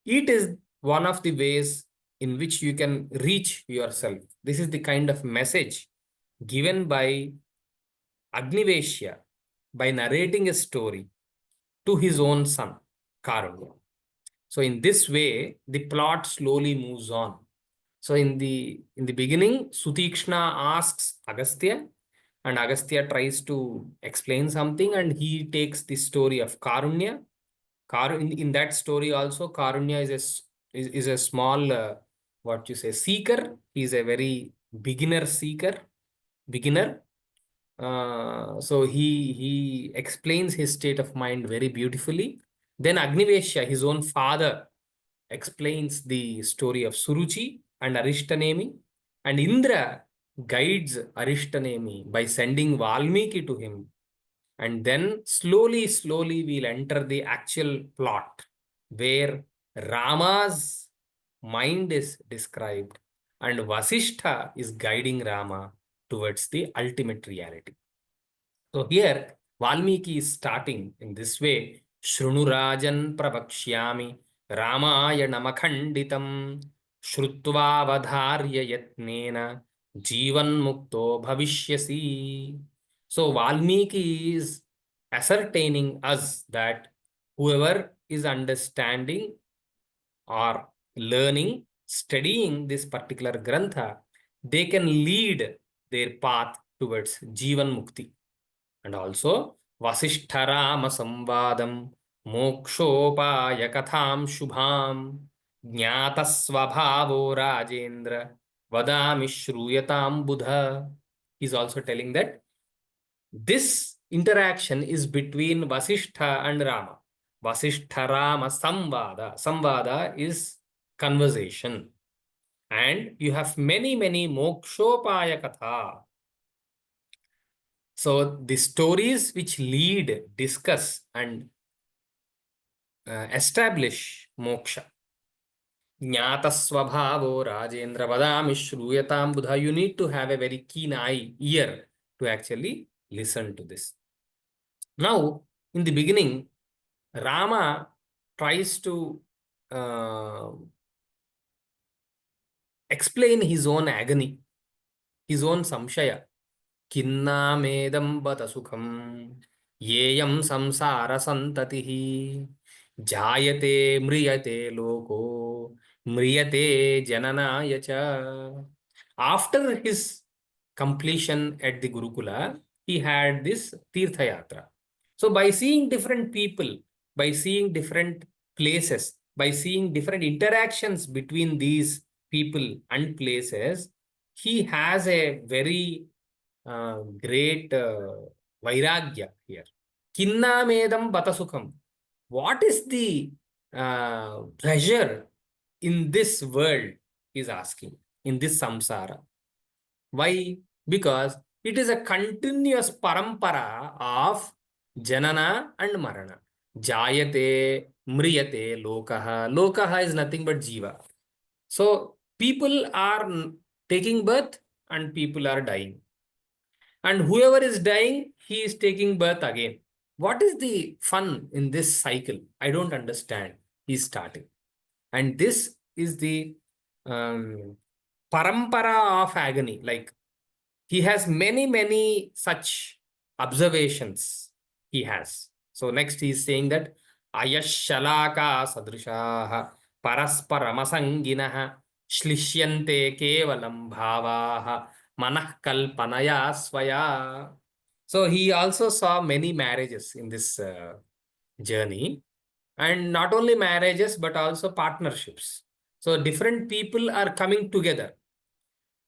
Speaker 2: It is one of the ways in which you can reach yourself. This is the kind of message given by Agniveshya by narrating a story to his own son, Karunya. So in this way, the plot slowly moves on. So in the beginning, Sutikshna asks Agastya, and Agastya tries to explain something, and he takes the story of Karunya. In that story also, Karunya is a small what you say seeker. He is a very beginner. So he explains his state of mind very beautifully. Then Agniveshya, his own father, explains the story of Suruchi and Arishtanemi, and Indra guides Arishtanemi by sending Valmiki to him. And then slowly we'll enter the actual plot where Rama's mind is described and Vasishtha is guiding Rama towards the ultimate reality. So here Valmiki is starting in this way. Shrunurajan pravakshyami Ramayanam Shrutva vadharya yatnena Jivan mukto bhavishyasi. So Valmiki is ascertaining us that whoever is understanding or learning, studying this particular grantha, they can lead their path towards Jivan Mukti. And also Vasishtharama Samvadam Mokshopaya Katham Shubham Jnatasvabhavo Rajendra Vadami Shruyatam Buddha. He's also telling that this interaction is between Vasishtha and Rama. Vasishtha-Rama Samvada. Samvada is conversation. And you have many Mokshopaya Katha. So the stories which lead, discuss, and establish moksha. Jnatasvabhavo Rajendra Vadami Shruyatam Buddha. You need to have a very keen ear to actually listen to this. Now, in the beginning, Rama tries to explain his own agony, his own samshaya. Kinna medam bata sukham yeyam samsara santatihi jayate mriyate loko mriyate jananaya cha. After his completion at the Gurukula, he had this Tirtha Yatra. So by seeing different people, by seeing different places, by seeing different interactions between these people and places, he has a very great vairagya here. Kinna medam batasukham. What is the pleasure in this world? Is asking, in this samsara. Why? Because it is a continuous parampara of janana and marana. Jayate, mriyate, lokaha. Lokaha is nothing but jiva. So people are taking birth and people are dying. And whoever is dying, he is taking birth again. What is the fun in this cycle? I don't understand. He's starting. And this is the parampara of agony. Like, he has many such observations. He has. So next he is saying that ayashalaka sadrishaha parasparamasanginah shlishyante kevalam bhavaha manah kalpanaya swaya. So he also saw many marriages in this journey, and not only marriages but also partnerships. So different people are coming together.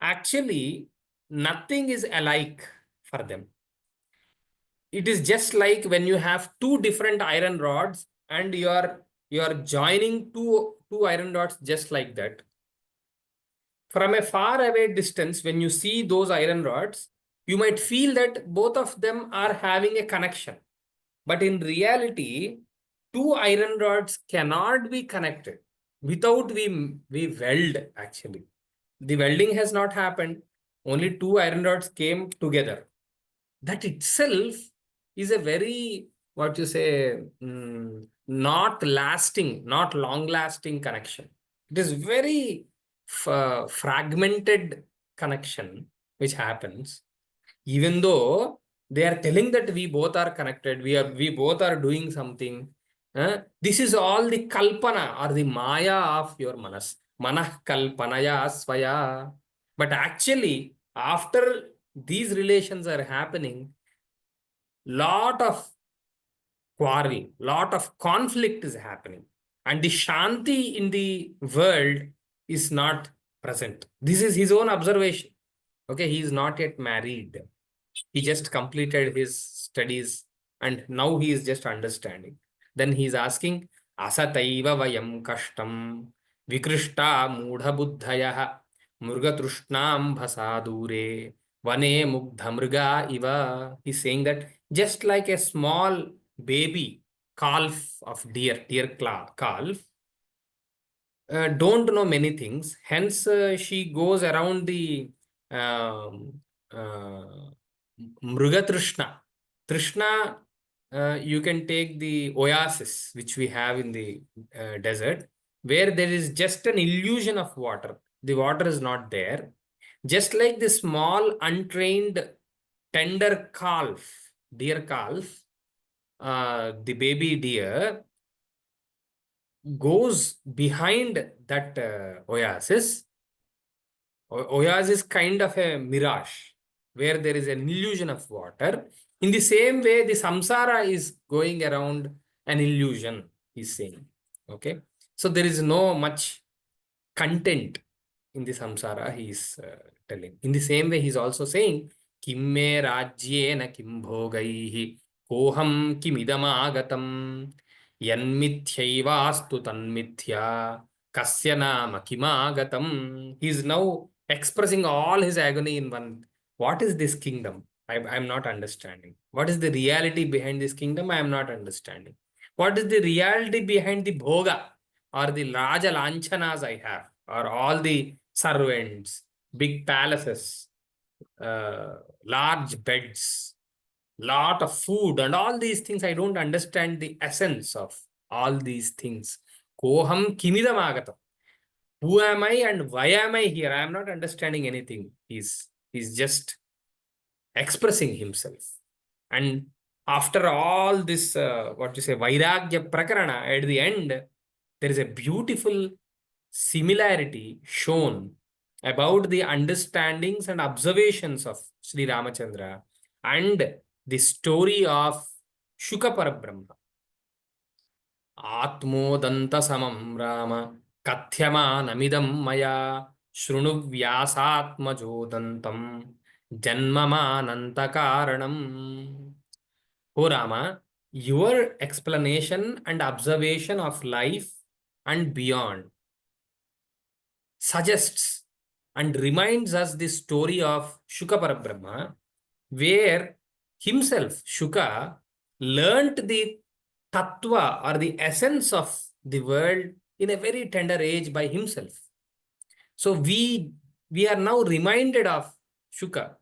Speaker 2: Actually, nothing is alike for them. It is just like when you have two different iron rods and you are joining two iron rods just like that. From a far away distance, when you see those iron rods, you might feel that both of them are having a connection. But in reality, two iron rods cannot be connected without we weld actually. The welding has not happened. Only two iron rods came together. That itself is a very, what you say, not lasting, not long lasting connection. It is very fragmented connection which happens, even though they are telling that we both are connected, we both are doing something. This is all the kalpana or the maya of your manas. Manah kalpanaya svaya. But actually, after these relations are happening, lot of quarrel, lot of conflict is happening. And the shanti in the world is not present. This is his own observation. Okay, he is not yet married. He just completed his studies and now he is just understanding. Then he is asking, Asataiva vayam kashtam vikrishta mudha buddhayah murgatrushnam bhasadure vane mugdha mriga iva. He's saying that just like a small baby calf of deer calf, don't know many things. Hence, she goes around the um, uh, Mruga Trishna. Trishna, you can take the oasis, which we have in the desert, where there is just an illusion of water. The water is not there. Just like the small, untrained, tender calf, deer calf, the baby deer goes behind that oasis. Oasis is kind of a mirage where there is an illusion of water. In the same way, the samsara is going around an illusion, he's saying. Okay. So there is no much content in the samsara, he is telling. In the same way, he's also saying, Kim me rajyena kim bhogaihi koham kim idamagatam yanmithyaivaastu tanmithya kasya nama kimagatam. He is now expressing all his agony in one. What is this kingdom? I'm not understanding. What is the reality behind this kingdom? I am not understanding. What is the reality behind the bhoga or the Raja Lanchanas I have, or all the servants, big palaces, large beds, lot of food, and all these things? I don't understand the essence of all these things. Koham kimidam agatam. Who am I and why am I here? I am not understanding anything. He's just expressing himself. And after all this, what you say, Vairagya Prakarana, at the end, there is a beautiful similarity shown about the understandings and observations of Sri Ramachandra and the story of Shuka Parabrahma. Atmodanta samam Rama katyamanamidam maya shrunu vyasatmajodantam janmamananta karanam. O Rama, your explanation and observation of life and beyond suggests and reminds us the story of Shuka Parabrahma, where himself, Shuka, learnt the tattva or the essence of the world in a very tender age by himself. So we are now reminded of Shuka,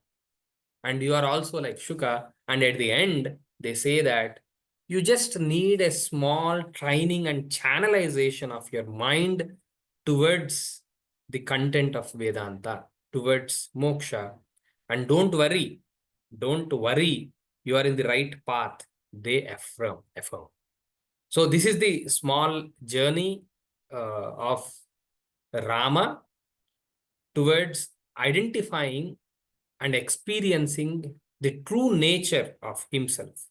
Speaker 2: and you are also like Shuka, and at the end, they say that you just need a small training and channelization of your mind towards the content of Vedanta, towards Moksha. And don't worry, you are in the right path. They affirm. So this is the small journey of Rama towards identifying and experiencing the true nature of himself.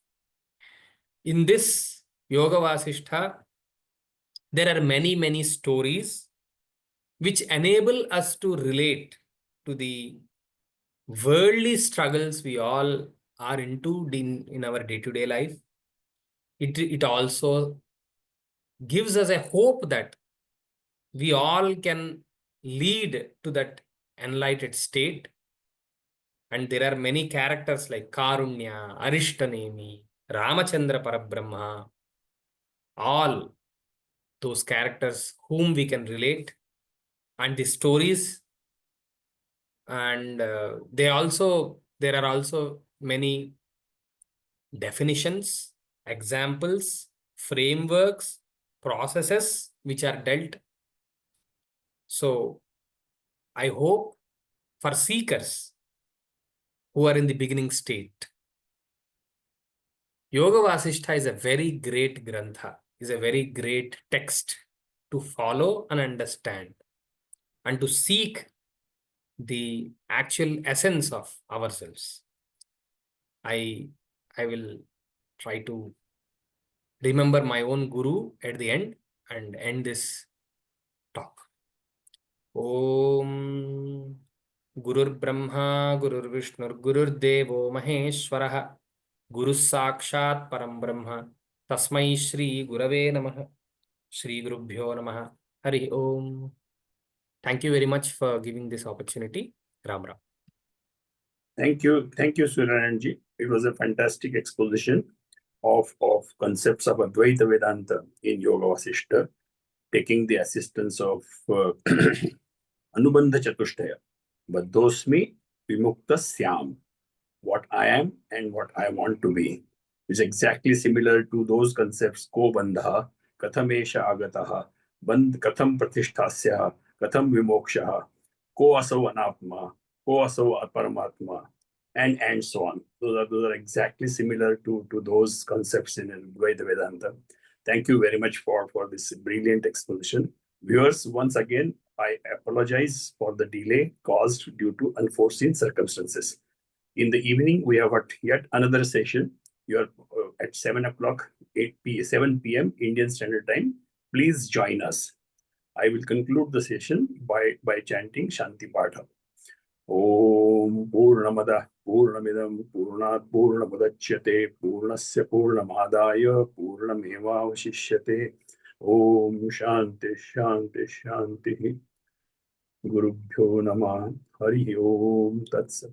Speaker 2: In this Yogavasishtha, there are many stories which enable us to relate to the worldly struggles we all are into in our day-to-day life. It also gives us a hope that we all can lead to that enlightened state. And there are many characters like Karunya, Arishtanemi, Ramachandra Parabrahma, all those characters whom we can relate, and the stories. And there are also many definitions, examples, frameworks, processes which are dealt. So I hope for seekers who are in the beginning state, Yogavasishtha is a very great grantha, is a very great text to follow and understand and to seek the actual essence of ourselves. I will try to remember my own guru at the end and end this talk. Om Gurur Brahma Gurur Vishnu Gurur Devo Maheshwaraha Guru Sakshat Param Brahma Tasmai Shri Gurave Namah Shri Gurubhyo Namah Hari Om. Thank you very much for giving this opportunity. Ram Ram.
Speaker 1: Thank you, Suryanarayan. It was a fantastic exposition of concepts of Advaita Vedanta in Yogavasishtha, taking the assistance of Anubandha Chatushtaya. Baddhosmi Vimukta Syam. What I am and what I want to be is exactly similar to those concepts Ko Bandha, Kathamesha Agataha, Bandh Katham Pratisthasya, Katham Vimoksha, Ko Asau Anatma, Ko Asau Paramatma, and so on. Those are exactly similar to those concepts in Advaita Vedanta. Thank you very much for this brilliant exposition. Viewers, once again, I apologize for the delay caused due to unforeseen circumstances. In the evening, we have yet another session. You are at 7 o'clock, 7 p.m. Indian Standard Time. Please join us. I will conclude the session by chanting Shanti Patha. Om Purnamada Purnamidam Purnat Purnamudachyate Purnasya Purnamadaya Purnamevavashishyate. Om Shanti Shanti Shanti. Gurubhyo Namah. Hari Om Tat Sat.